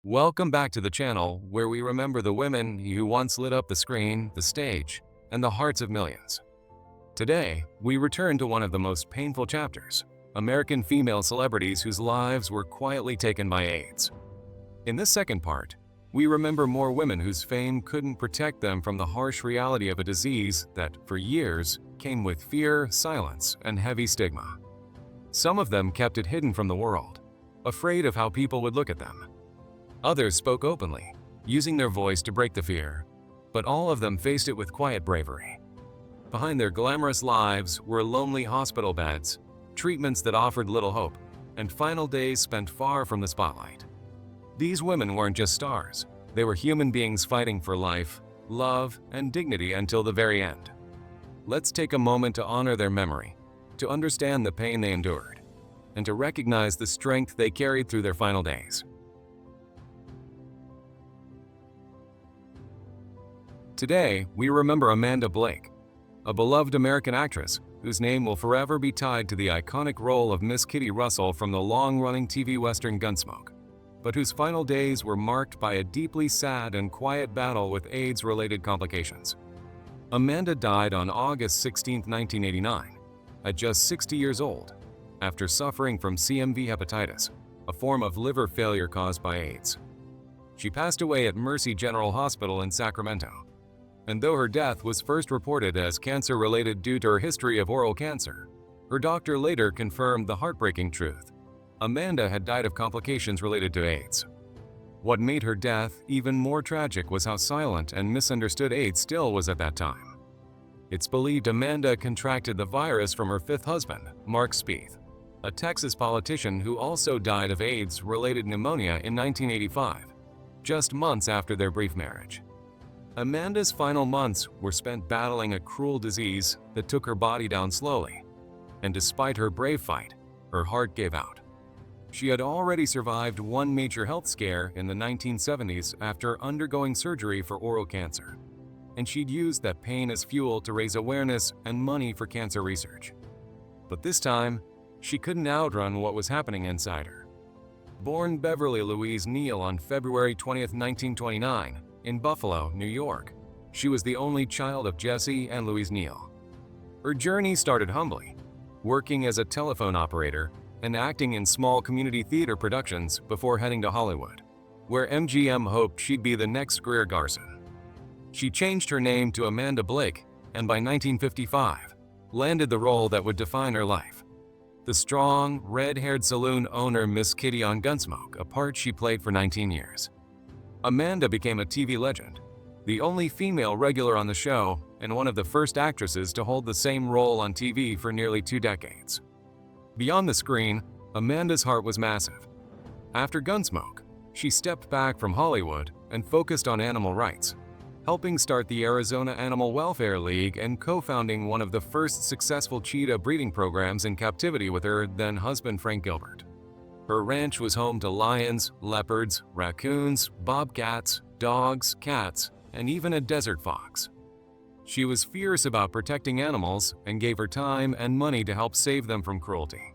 Welcome back to the channel where we remember the women who once lit up the screen, the stage, and the hearts of millions. Today, we return to one of the most painful chapters: American female celebrities whose lives were quietly taken by AIDS. In this second part, we remember more women whose fame couldn't protect them from the harsh reality of a disease that, for years, came with fear, silence, and heavy stigma. Some of them kept it hidden from the world, afraid of how people would look at them. Others spoke openly, using their voice to break the fear, but all of them faced it with quiet bravery. Behind their glamorous lives were lonely hospital beds, treatments that offered little hope, and final days spent far from the spotlight. These women weren't just stars, they were human beings fighting for life, love, and dignity until the very end. Let's take a moment to honor their memory, to understand the pain they endured, and to recognize the strength they carried through their final days. Today, we remember Amanda Blake, a beloved American actress whose name will forever be tied to the iconic role of Miss Kitty Russell from the long-running TV western Gunsmoke, but whose final days were marked by a deeply sad and quiet battle with AIDS-related complications. Amanda died on August 16, 1989, at just 60 years old, after suffering from CMV hepatitis, a form of liver failure caused by AIDS. She passed away at Mercy General Hospital in Sacramento. And though her death was first reported as cancer-related due to her history of oral cancer, her doctor later confirmed the heartbreaking truth: Amanda had died of complications related to AIDS. What made her death even more tragic was how silent and misunderstood AIDS still was at that time. It's believed Amanda contracted the virus from her fifth husband, Mark Spieth, a Texas politician who also died of AIDS-related pneumonia in 1985, just months after their brief marriage. Amanda's final months were spent battling a cruel disease that took her body down slowly, and despite her brave fight, her heart gave out. She had already survived one major health scare in the 1970s after undergoing surgery for oral cancer, and she'd used that pain as fuel to raise awareness and money for cancer research. But this time, she couldn't outrun what was happening inside her. Born Beverly Louise Neal on February 20, 1929, in Buffalo, New York, she was the only child of Jesse and Louise Neal. Her journey started humbly, working as a telephone operator and acting in small community theater productions before heading to Hollywood, where MGM hoped she'd be the next Greer Garson. She changed her name to Amanda Blake, and by 1955, landed the role that would define her life: the strong, red-haired saloon owner Miss Kitty on Gunsmoke, a part she played for 19 years. Amanda became a TV legend, the only female regular on the show and one of the first actresses to hold the same role on TV for nearly 2 decades. Beyond the screen, Amanda's heart was massive. After Gunsmoke, she stepped back from Hollywood and focused on animal rights, helping start the Arizona Animal Welfare League and co-founding one of the first successful cheetah breeding programs in captivity with her then-husband Frank Gilbert. Her ranch was home to lions, leopards, raccoons, bobcats, dogs, cats, and even a desert fox. She was fierce about protecting animals and gave her time and money to help save them from cruelty.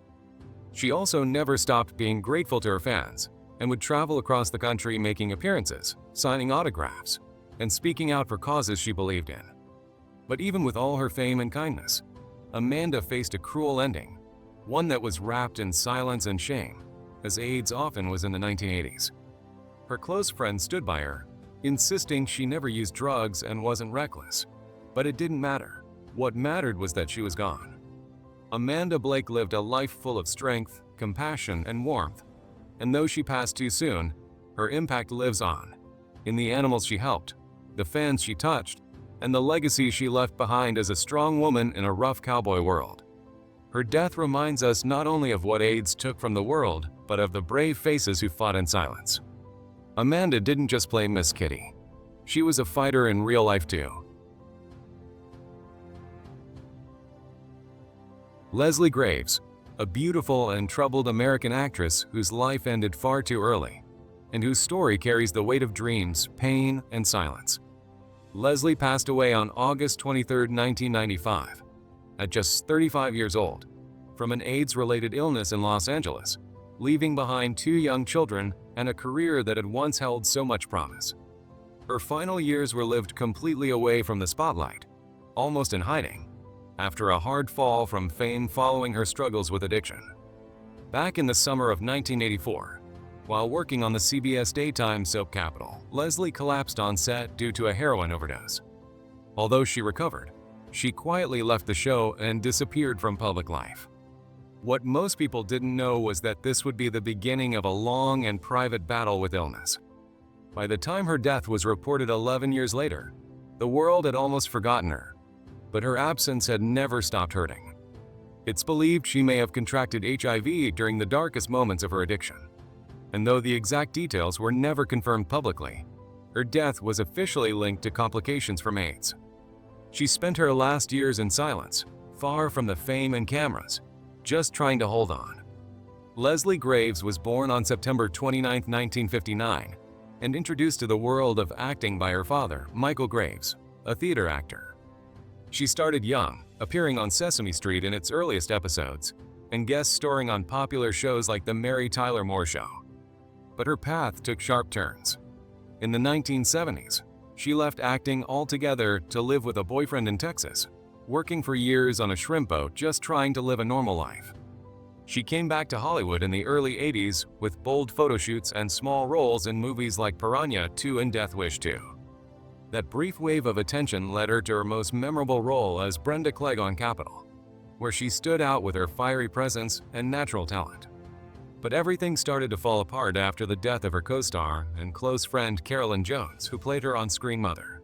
She also never stopped being grateful to her fans and would travel across the country making appearances, signing autographs, and speaking out for causes she believed in. But even with all her fame and kindness, Amanda faced a cruel ending, one that was wrapped in silence and shame, as AIDS often was in the 1980s. Her close friends stood by her, insisting she never used drugs and wasn't reckless. But it didn't matter. What mattered was that she was gone. Amanda Blake lived a life full of strength, compassion, and warmth. And though she passed too soon, her impact lives on, in the animals she helped, the fans she touched, and the legacy she left behind as a strong woman in a rough cowboy world. Her death reminds us not only of what AIDS took from the world, but of the brave faces who fought in silence. Amanda didn't just play Miss Kitty. She was a fighter in real life too. Leslie Graves, a beautiful and troubled American actress whose life ended far too early, and whose story carries the weight of dreams, pain, and silence. Leslie passed away on August 23, 1995. At just 35 years old, from an AIDS-related illness in Los Angeles, leaving behind 2 young children and a career that had once held so much promise. Her final years were lived completely away from the spotlight, almost in hiding, after a hard fall from fame following her struggles with addiction. Back in the summer of 1984, while working on the CBS daytime soap Capital, Leslie collapsed on set due to a heroin overdose. Although she recovered, she quietly left the show and disappeared from public life. What most people didn't know was that this would be the beginning of a long and private battle with illness. By the time her death was reported 11 years later, the world had almost forgotten her, but her absence had never stopped hurting. It's believed she may have contracted HIV during the darkest moments of her addiction. And though the exact details were never confirmed publicly, her death was officially linked to complications from AIDS. She spent her last years in silence, far from the fame and cameras, just trying to hold on. Leslie Graves was born on September 29, 1959, and introduced to the world of acting by her father, Michael Graves, a theater actor. She started young, appearing on Sesame Street in its earliest episodes, and guest starring on popular shows like The Mary Tyler Moore Show. But her path took sharp turns. In the 1970s, she left acting altogether to live with a boyfriend in Texas, working for years on a shrimp boat just trying to live a normal life. She came back to Hollywood in the early 80s with bold photo shoots and small roles in movies like Piranha 2 and Death Wish 2. That brief wave of attention led her to her most memorable role as Brenda Clegg on Capital, where she stood out with her fiery presence and natural talent. But everything started to fall apart after the death of her co-star and close friend Carolyn Jones, who played her on-screen mother.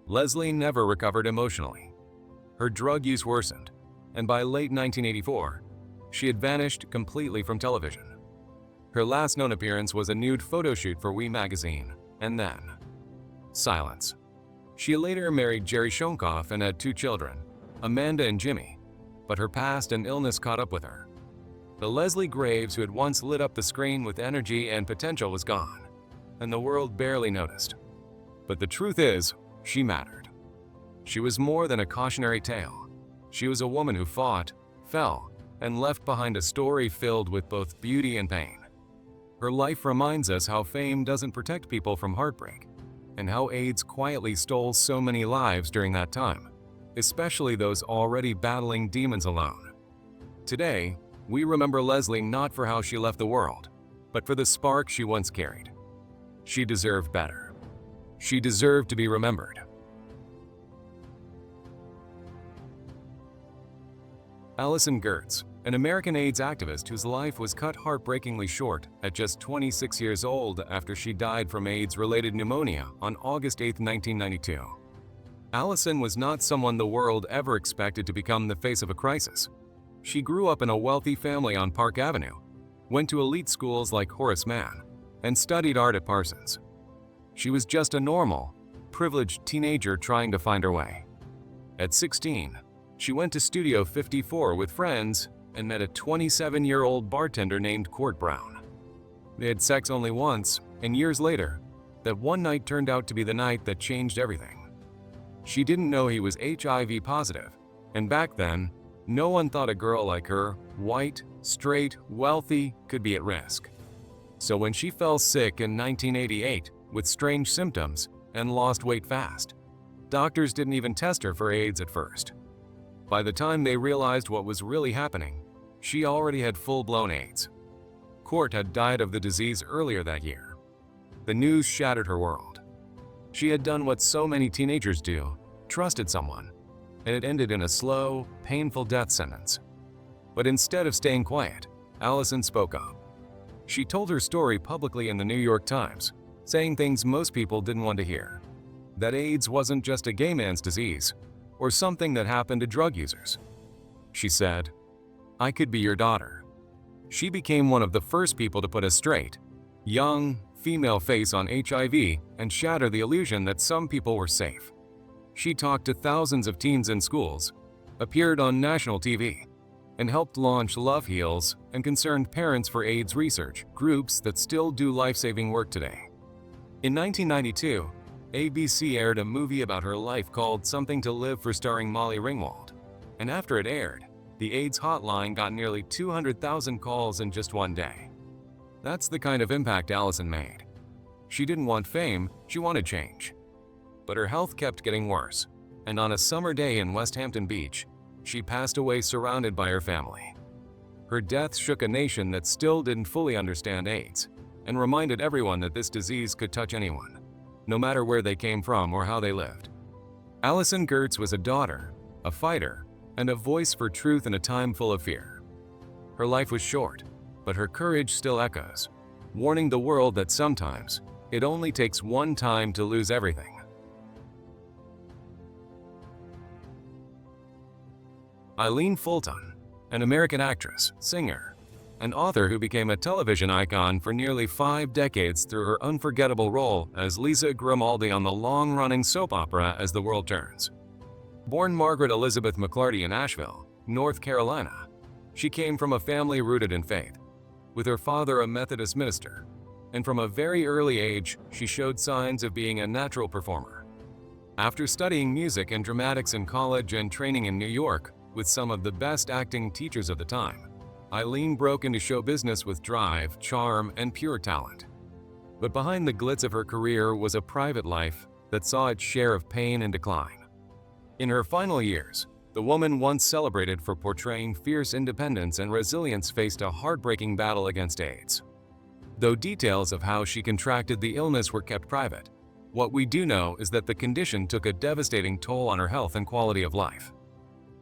Leslie never recovered emotionally. Her drug use worsened, and by late 1984, she had vanished completely from television. Her last known appearance was a nude photo shoot for We magazine, and then silence. She later married Jerry Shonkoff and had 2 children, Amanda and Jimmy, but her past and illness caught up with her. The Leslie Graves who had once lit up the screen with energy and potential was gone, and the world barely noticed. But the truth is, she mattered. She was more than a cautionary tale. She was a woman who fought, fell, and left behind a story filled with both beauty and pain. Her life reminds us how fame doesn't protect people from heartbreak, and how AIDS quietly stole so many lives during that time, especially those already battling demons alone. Today, we remember Leslie not for how she left the world, but for the spark she once carried. She deserved better. She deserved to be remembered. Alison Gertz, an American AIDS activist whose life was cut heartbreakingly short at just 26 years old after she died from AIDS-related pneumonia on August 8, 1992. Alison was not someone the world ever expected to become the face of a crisis. She grew up in a wealthy family on Park Avenue, went to elite schools like Horace Mann, and studied art at Parsons. She was just a normal, privileged teenager trying to find her way. At 16, she went to Studio 54 with friends and met a 27-year-old bartender named Court Brown. They had sex only once, and years later, that one night turned out to be the night that changed everything. She didn't know he was HIV positive, and back then, no one thought a girl like her, white, straight, wealthy, could be at risk. So when she fell sick in 1988 with strange symptoms and lost weight fast, doctors didn't even test her for AIDS at first. By the time they realized what was really happening, she already had full-blown AIDS. Court had died of the disease earlier that year. The news shattered her world. She had done what so many teenagers do, trusted someone, and it ended in a slow, painful death sentence. But instead of staying quiet, Alison spoke up. She told her story publicly in the New York Times, saying things most people didn't want to hear. That AIDS wasn't just a gay man's disease, or something that happened to drug users. She said, "I could be your daughter." She became one of the first people to put a straight, young, female face on HIV and shatter the illusion that some people were safe. She talked to thousands of teens in schools, appeared on national TV, and helped launch Love Heals and Concerned Parents for AIDS research, groups that still do life-saving work today. In 1992, ABC aired a movie about her life called Something to Live For starring Molly Ringwald, and after it aired, the AIDS hotline got nearly 200,000 calls in just one day. That's the kind of impact Alison made. She didn't want fame, she wanted change. But her health kept getting worse, and on a summer day in West Hampton Beach, she passed away surrounded by her family. Her death shook a nation that still didn't fully understand AIDS, and reminded everyone that this disease could touch anyone, no matter where they came from or how they lived. Alison Gertz was a daughter, a fighter, and a voice for truth in a time full of fear. Her life was short, but her courage still echoes, warning the world that sometimes it only takes one time to lose everything. Eileen Fulton, an American actress, singer, and author who became a television icon for nearly 5 decades through her unforgettable role as Lisa Grimaldi on the long-running soap opera As the World Turns. Born Margaret Elizabeth McClarty in Asheville, North Carolina, she came from a family rooted in faith, with her father a Methodist minister, and from a very early age she showed signs of being a natural performer. After studying music and dramatics in college and training in New York with some of the best acting teachers of the time, Eileen broke into show business with drive, charm, and pure talent. But behind the glitz of her career was a private life that saw its share of pain and decline. In her final years, the woman once celebrated for portraying fierce independence and resilience faced a heartbreaking battle against AIDS. Though details of how she contracted the illness were kept private, what we do know is that the condition took a devastating toll on her health and quality of life.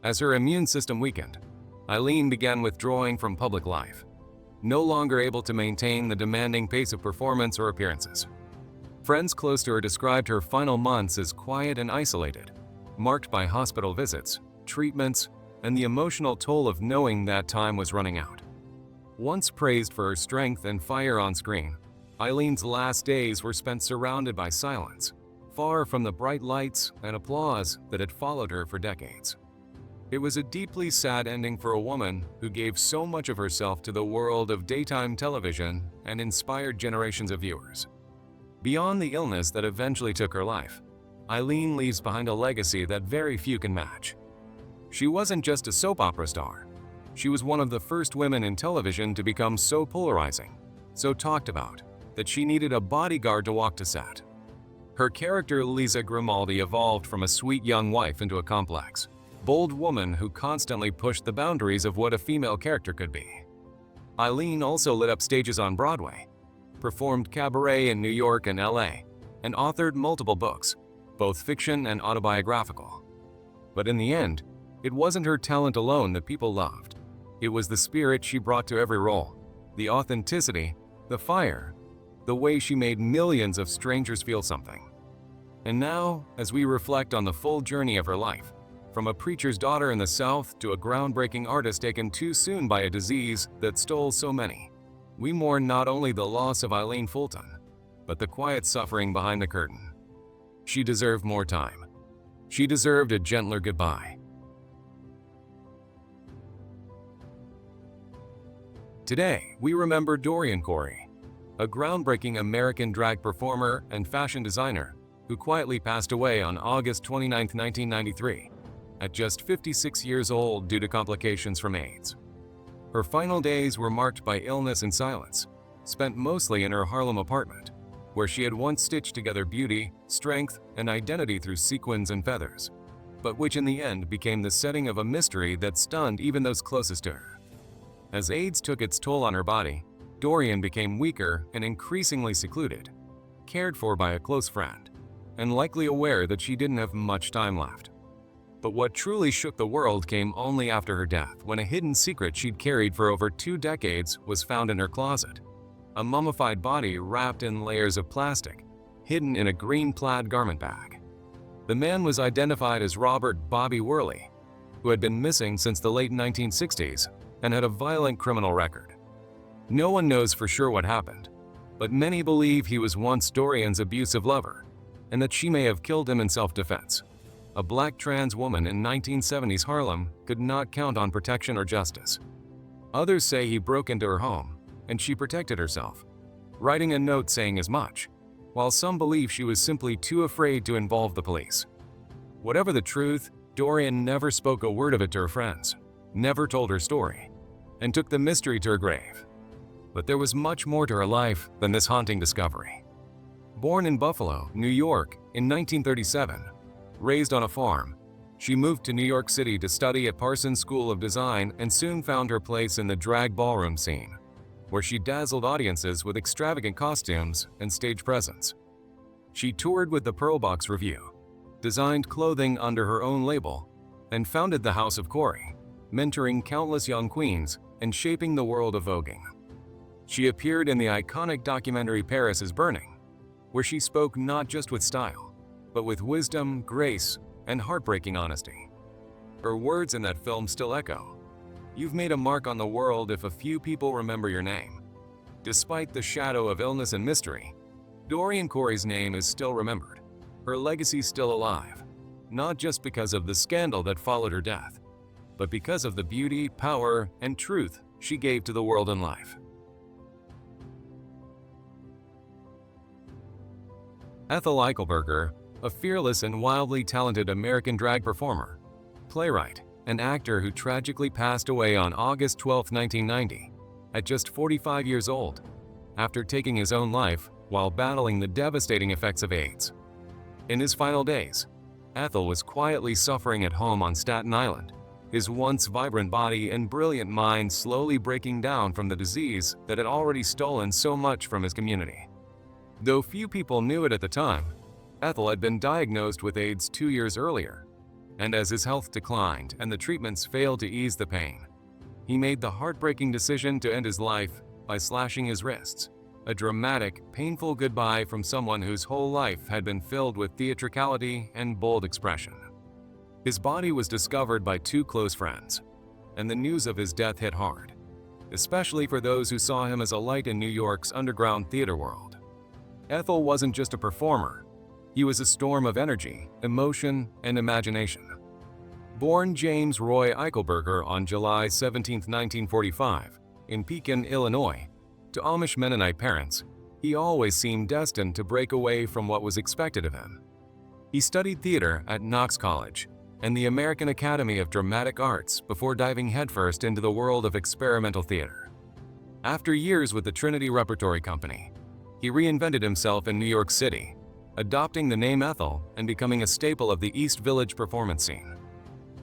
As her immune system weakened, Eileen began withdrawing from public life, no longer able to maintain the demanding pace of performance or appearances. Friends close to her described her final months as quiet and isolated, marked by hospital visits, treatments, and the emotional toll of knowing that time was running out. Once praised for her strength and fire on screen, Eileen's last days were spent surrounded by silence, far from the bright lights and applause that had followed her for decades. It was a deeply sad ending for a woman who gave so much of herself to the world of daytime television and inspired generations of viewers. Beyond the illness that eventually took her life, Eileen leaves behind a legacy that very few can match. She wasn't just a soap opera star. She was one of the first women in television to become so polarizing, so talked about, that she needed a bodyguard to walk to set. Her character Lisa Grimaldi evolved from a sweet young wife into a complex, bold woman who constantly pushed the boundaries of what a female character could be. Eileen also lit up stages on Broadway, performed cabaret in New York and LA, and authored multiple books, both fiction and autobiographical. But in the end, it wasn't her talent alone that people loved. It was the spirit she brought to every role, the authenticity, the fire, the way she made millions of strangers feel something. And now, as we reflect on the full journey of her life, from a preacher's daughter in the South to a groundbreaking artist taken too soon by a disease that stole so many, we mourn not only the loss of Eileen Fulton, but the quiet suffering behind the curtain. She deserved more time. She deserved a gentler goodbye. Today, we remember Dorian Corey, a groundbreaking American drag performer and fashion designer who quietly passed away on August 29, 1993. At just 56 years old due to complications from AIDS. Her final days were marked by illness and silence, spent mostly in her Harlem apartment, where she had once stitched together beauty, strength, and identity through sequins and feathers, but which in the end became the setting of a mystery that stunned even those closest to her. As AIDS took its toll on her body, Dorian became weaker and increasingly secluded, cared for by a close friend, and likely aware that she didn't have much time left. But what truly shook the world came only after her death, when a hidden secret she'd carried for over 2 decades was found in her closet. A mummified body wrapped in layers of plastic, hidden in a green plaid garment bag. The man was identified as Robert "Bobby" Worley, who had been missing since the late 1960s and had a violent criminal record. No one knows for sure what happened, but many believe he was once Dorian's abusive lover, and that she may have killed him in self-defense. A black trans woman in 1970s Harlem could not count on protection or justice. Others say he broke into her home, and she protected herself, writing a note saying as much, while some believe she was simply too afraid to involve the police. Whatever the truth, Dorian never spoke a word of it to her friends, never told her story, and took the mystery to her grave. But there was much more to her life than this haunting discovery. Born in Buffalo, New York in 1937, raised on a farm, she moved to New York City to study at Parsons School of Design and soon found her place in the drag ballroom scene, where she dazzled audiences with extravagant costumes and stage presence. She toured with the Pearl Box Revue, designed clothing under her own label, and founded the House of Corey, mentoring countless young queens and shaping the world of voguing. She appeared in the iconic documentary Paris is Burning, where she spoke not just with style, but with wisdom, grace, and heartbreaking honesty. Her words in that film still echo. You've made a mark on the world if a few people remember your name. Despite the shadow of illness and mystery, Doreen Corey's name is still remembered. Her legacy's still alive, not just because of the scandal that followed her death, but because of the beauty, power, and truth she gave to the world and life. Ethel Eichelberger, a fearless and wildly talented American drag performer, playwright, and actor who tragically passed away on August 12, 1990, at just 45 years old, after taking his own life while battling the devastating effects of AIDS. In his final days, Ethel was quietly suffering at home on Staten Island, his once vibrant body and brilliant mind slowly breaking down from the disease that had already stolen so much from his community. Though few people knew it at the time, Ethel had been diagnosed with AIDS 2 years earlier, and as his health declined and the treatments failed to ease the pain, he made the heartbreaking decision to end his life by slashing his wrists, a dramatic, painful goodbye from someone whose whole life had been filled with theatricality and bold expression. His body was discovered by 2 close friends, and the news of his death hit hard, especially for those who saw him as a light in New York's underground theater world. Ethel wasn't just a performer. He was a storm of energy, emotion, and imagination. Born James Roy Eichelberger on July 17, 1945, in Pekin, Illinois, to Amish Mennonite parents, he always seemed destined to break away from what was expected of him. He studied theater at Knox College and the American Academy of Dramatic Arts before diving headfirst into the world of experimental theater. After years with the Trinity Repertory Company, he reinvented himself in New York City, adopting the name Ethel and becoming a staple of the East Village performance scene.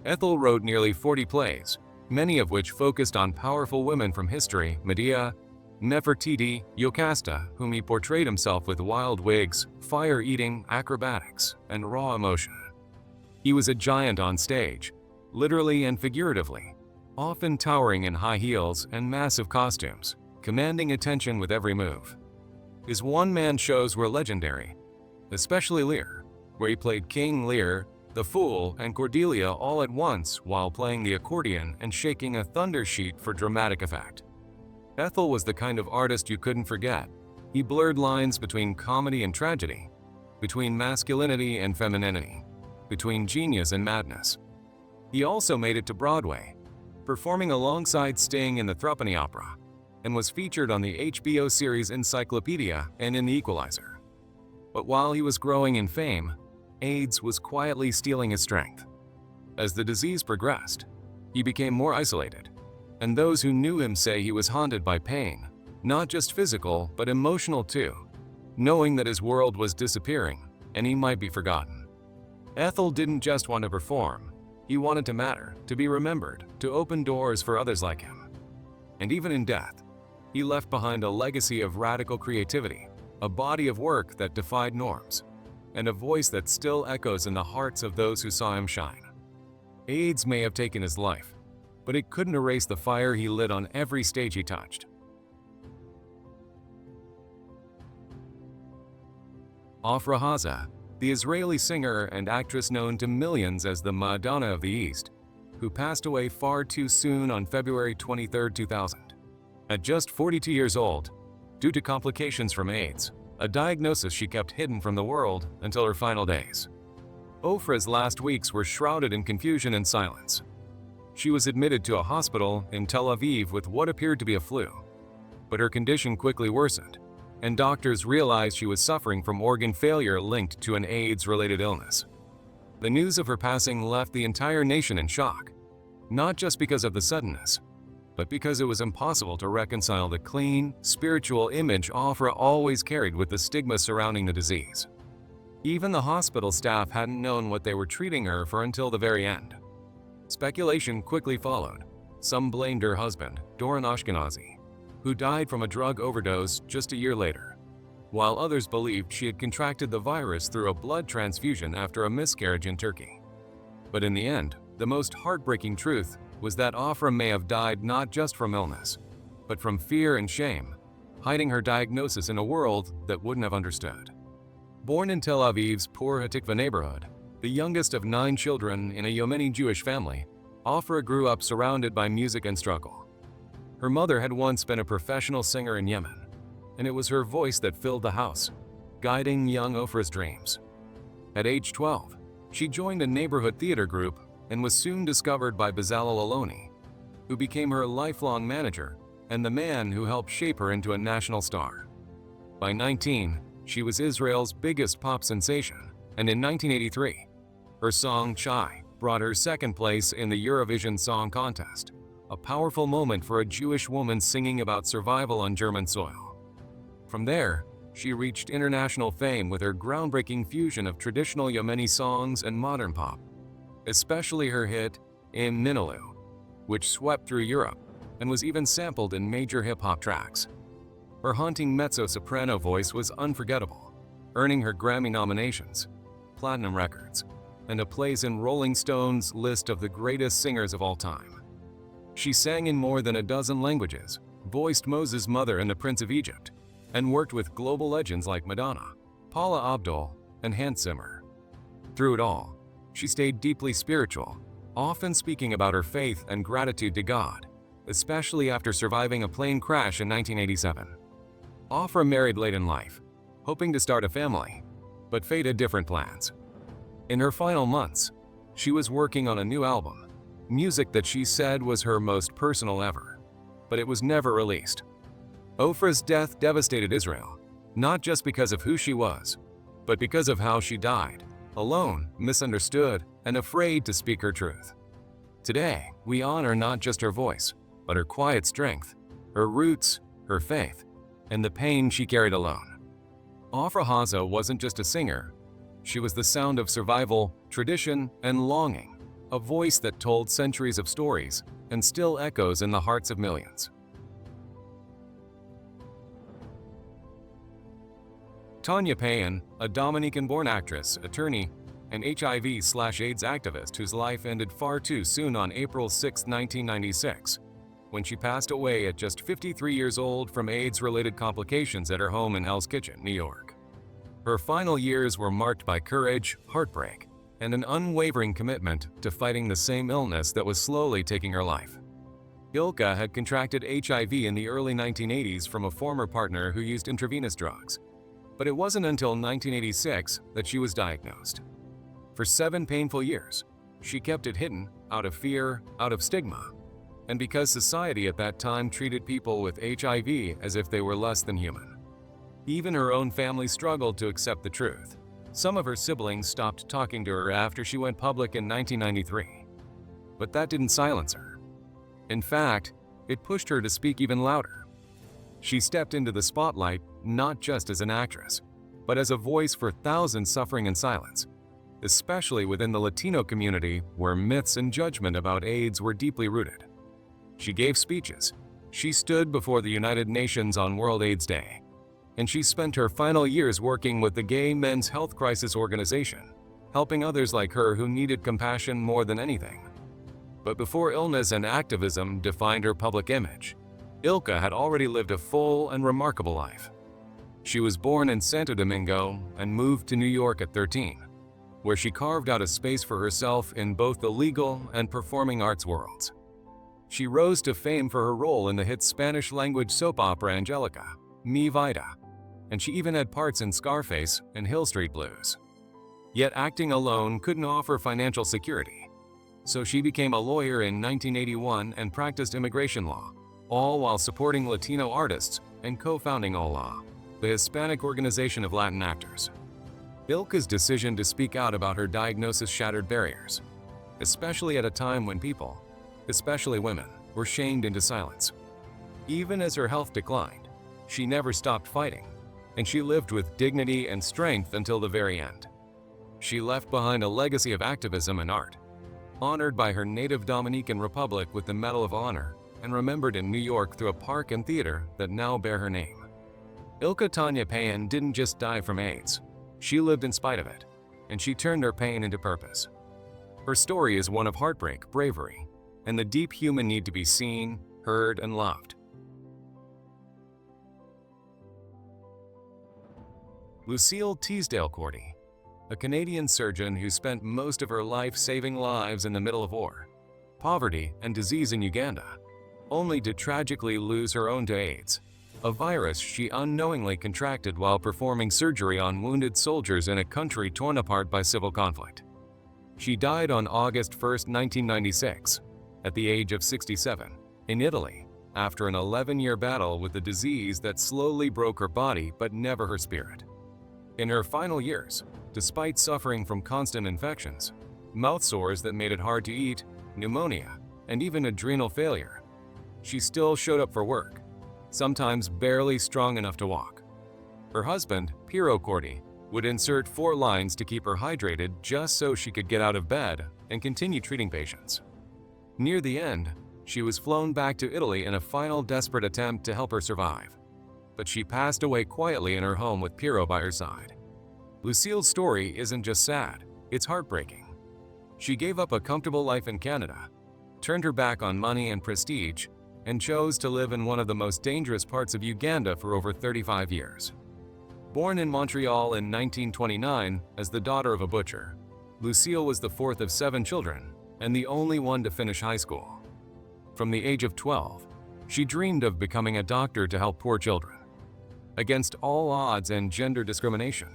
Ethel wrote nearly 40 plays, many of which focused on powerful women from history: Medea, Nefertiti, Yocasta, whom he portrayed himself with wild wigs, fire-eating acrobatics, and raw emotion. He was a giant on stage, literally and figuratively, often towering in high heels and massive costumes, commanding attention with every move. His one-man shows were legendary, especially Lear, where he played King Lear, the Fool, and Cordelia all at once while playing the accordion and shaking a thunder sheet for dramatic effect. Ethel was the kind of artist you couldn't forget. He blurred lines between comedy and tragedy, between masculinity and femininity, between genius and madness. He also made it to Broadway, performing alongside Sting in the Threepenny Opera, and was featured on the HBO series Encyclopedia and in The Equalizer. But while he was growing in fame, AIDS was quietly stealing his strength. As the disease progressed, he became more isolated, and those who knew him say he was haunted by pain, not just physical but emotional too, knowing that his world was disappearing and he might be forgotten. Ethel didn't just want to perform, he wanted to matter, to be remembered, to open doors for others like him. And even in death, he left behind a legacy of radical creativity, a body of work that defied norms, and a voice that still echoes in the hearts of those who saw him shine. AIDS may have taken his life, but it couldn't erase the fire he lit on every stage he touched. Ofra Haza, the Israeli singer and actress known to millions as the Madonna of the East, who passed away far too soon on February 23, 2000. At just 42 years old, due to complications from AIDS, a diagnosis she kept hidden from the world until her final days. Ofra's last weeks were shrouded in confusion and silence. She was admitted to a hospital in Tel Aviv with what appeared to be a flu, but her condition quickly worsened, and doctors realized she was suffering from organ failure linked to an AIDS-related illness. The news of her passing left the entire nation in shock, not just because of the suddenness, but because it was impossible to reconcile the clean, spiritual image Ofra always carried with the stigma surrounding the disease. Even the hospital staff hadn't known what they were treating her for until the very end. Speculation quickly followed. Some blamed her husband, Doron Ashkenazi, who died from a drug overdose just a year later, while others believed she had contracted the virus through a blood transfusion after a miscarriage in Turkey. But in the end, the most heartbreaking truth was that Ofra may have died not just from illness, but from fear and shame, hiding her diagnosis in a world that wouldn't have understood. Born in Tel Aviv's Pur Hatikva neighborhood, the youngest of 9 children in a Yemeni Jewish family, Ofra grew up surrounded by music and struggle. Her mother had once been a professional singer in Yemen, and it was her voice that filled the house, guiding young Ofra's dreams. At age 12, she joined a neighborhood theater group and was soon discovered by Bezalel Aloni, who became her lifelong manager and the man who helped shape her into a national star. By 19, she was Israel's biggest pop sensation, and in 1983, her song Chai brought her second place in the Eurovision Song Contest, a powerful moment for a Jewish woman singing about survival on German soil. From there, she reached international fame with her groundbreaking fusion of traditional Yemeni songs and modern pop, especially her hit Im Ninalu, which swept through Europe and was even sampled in major hip-hop tracks. Her haunting mezzo-soprano voice was unforgettable, earning her Grammy nominations, platinum records, and a place in Rolling Stone's list of the greatest singers of all time. She sang in more than a dozen languages, voiced Moses' mother in The Prince of Egypt, and worked with global legends like Madonna, Paula Abdul, and Hans Zimmer. Through it all, she stayed deeply spiritual, often speaking about her faith and gratitude to God, especially after surviving a plane crash in 1987. Ofra married late in life, hoping to start a family, but fate had different plans. In her final months, she was working on a new album, music that she said was her most personal ever, but it was never released. Ofra's death devastated Israel, not just because of who she was, but because of how she died, alone, misunderstood, and afraid to speak her truth. Today, we honor not just her voice, but her quiet strength, her roots, her faith, and the pain she carried alone. Ofra Haza wasn't just a singer. She was the sound of survival, tradition, and longing, a voice that told centuries of stories and still echoes in the hearts of millions. Tanya Payan, a Dominican-born actress, attorney, and HIV/AIDS activist whose life ended far too soon on April 6, 1996, when she passed away at just 53 years old from AIDS-related complications at her home in Hell's Kitchen, New York. Her final years were marked by courage, heartbreak, and an unwavering commitment to fighting the same illness that was slowly taking her life. Ilka had contracted HIV in the early 1980s from a former partner who used intravenous drugs, but it wasn't until 1986 that she was diagnosed. For 7 painful years, she kept it hidden, out of fear, out of stigma, and because society at that time treated people with HIV as if they were less than human. Even her own family struggled to accept the truth. Some of her siblings stopped talking to her after she went public in 1993. But that didn't silence her. In fact, it pushed her to speak even louder. She stepped into the spotlight not just as an actress, but as a voice for thousands suffering in silence, especially within the Latino community where myths and judgment about AIDS were deeply rooted. She gave speeches. She stood before the United Nations on World AIDS Day, and she spent her final years working with the Gay Men's Health Crisis Organization, helping others like her who needed compassion more than anything. But before illness and activism defined her public image, Ilka had already lived a full and remarkable life. She was born in Santo Domingo and moved to New York at 13, where she carved out a space for herself in both the legal and performing arts worlds. She rose to fame for her role in the hit Spanish-language soap opera Angelica, Mi Vida, and she even had parts in Scarface and Hill Street Blues. Yet acting alone couldn't offer financial security, so she became a lawyer in 1981 and practiced immigration law, all while supporting Latino artists and co-founding OLA, the Hispanic Organization of Latin Actors. Ilka's decision to speak out about her diagnosis shattered barriers, especially at a time when people, especially women, or shamed into silence. Even as her health declined, she never stopped fighting, and she lived with dignity and strength until the very end. She left behind a legacy of activism and art, honored by her native Dominican Republic with the Medal of Honor and remembered in New York through a park and theater that now bear her name. Ilka Tanya Payan didn't just die from AIDS. She lived in spite of it, and she turned her pain into purpose. Her story is one of heartbreak, bravery, and the deep human need to be seen, heard, and loved. Lucille Teasdale-Corti, a Canadian surgeon who spent most of her life saving lives in the middle of war, poverty, and disease in Uganda, only to tragically lose her own to AIDS, a virus she unknowingly contracted while performing surgery on wounded soldiers in a country torn apart by civil conflict. She died on August 1, 1996, at the age of 67, in Italy, after an 11-year battle with a disease that slowly broke her body but never her spirit. In her final years, despite suffering from constant infections, mouth sores that made it hard to eat, pneumonia, and even adrenal failure, she still showed up for work, sometimes barely strong enough to walk. Her husband, Piero Corti, would insert 4 lines to keep her hydrated just so she could get out of bed and continue treating patients. Near the end, she was flown back to Italy in a final desperate attempt to help her survive, but she passed away quietly in her home with Piero by her side. Lucille's story isn't just sad, it's heartbreaking. She gave up a comfortable life in Canada, turned her back on money and prestige, and chose to live in one of the most dangerous parts of Uganda for over 35 years. Born in Montreal in 1929 as the daughter of a butcher, Lucille was the 4th of 7 children and the only one to finish high school. From the age of 12, she dreamed of becoming a doctor to help poor children. Against all odds and gender discrimination,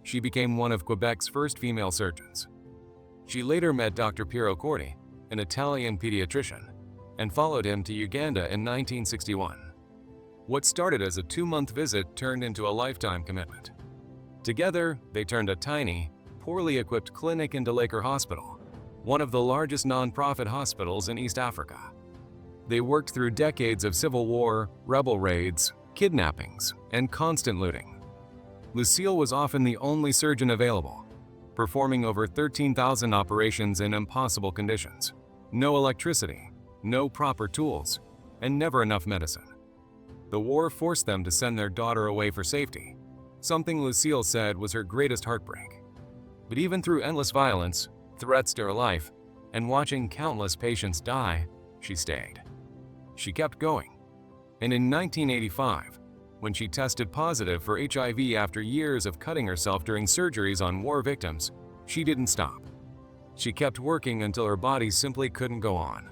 she became one of Quebec's first female surgeons. She later met Dr. Piero Corti, an Italian pediatrician, and followed him to Uganda in 1961. What started as a 2-month visit turned into a lifetime commitment. Together, they turned a tiny, poorly equipped clinic into Laker Hospital, one of the largest non-profit hospitals in East Africa. They worked through decades of civil war, rebel raids, kidnappings, and constant looting. Lucille was often the only surgeon available, performing over 13,000 operations in impossible conditions. No electricity, no proper tools, and never enough medicine. The war forced them to send their daughter away for safety, something Lucille said was her greatest heartbreak. But even through endless violence, threats to her life, and watching countless patients die, she stayed. She kept going. And in 1985, when she tested positive for HIV after years of cutting herself during surgeries on war victims, she didn't stop. She kept working until her body simply couldn't go on.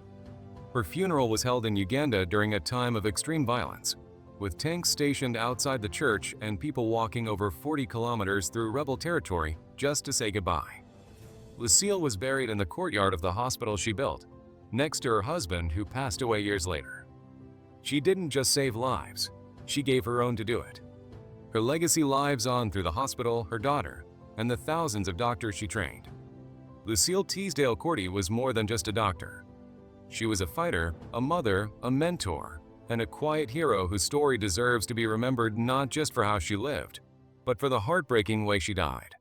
Her funeral was held in Uganda during a time of extreme violence, with tanks stationed outside the church and people walking over 40 kilometers through rebel territory just to say goodbye. Lucille was buried in the courtyard of the hospital she built, next to her husband who passed away years later. She didn't just save lives, she gave her own to do it. Her legacy lives on through the hospital, her daughter, and the thousands of doctors she trained. Lucille Teasdale-Corti was more than just a doctor. She was a fighter, a mother, a mentor, and a quiet hero whose story deserves to be remembered not just for how she lived, but for the heartbreaking way she died.